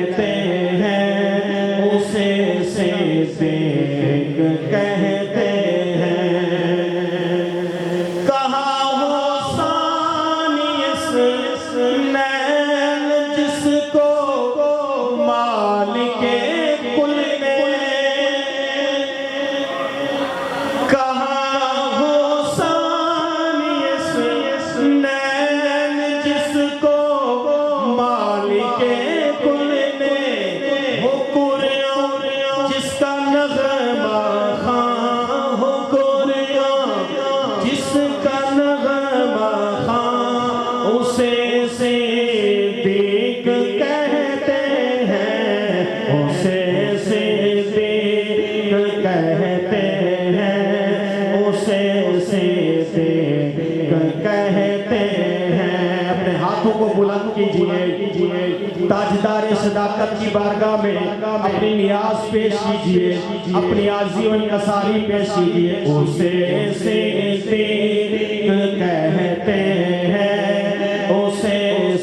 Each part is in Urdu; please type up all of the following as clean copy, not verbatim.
کہتے ہیں اسے صدیق کہتے ہیں کہا وہ ثانی اثنین جس کو مالک کل نے کہا وہ ثانی اثنین جس کو مالک کل نے ہو قرآن جس کا نغمہ خواں ہو قرآن جس کا نغمہ خواں اسے صدیق کہتے ہیں اسے صدیق کہتے ہیں اسے صدیق کہتے ہیں اپنے ہاتھوں کو بلند کیجئے تاجدار صداقت کی بارگاہ میں اپنی نیاز پیش کیجئے اپنی عاجزی و انکساری پیش کیجئے اسے صدیق کہتے ہیں اسے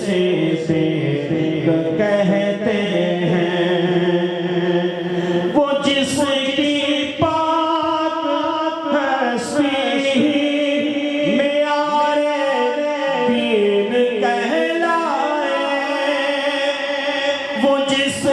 صدیق کہتے ہیں وہ جس کی پاک ہستی معیار دین کہلائے وہ جس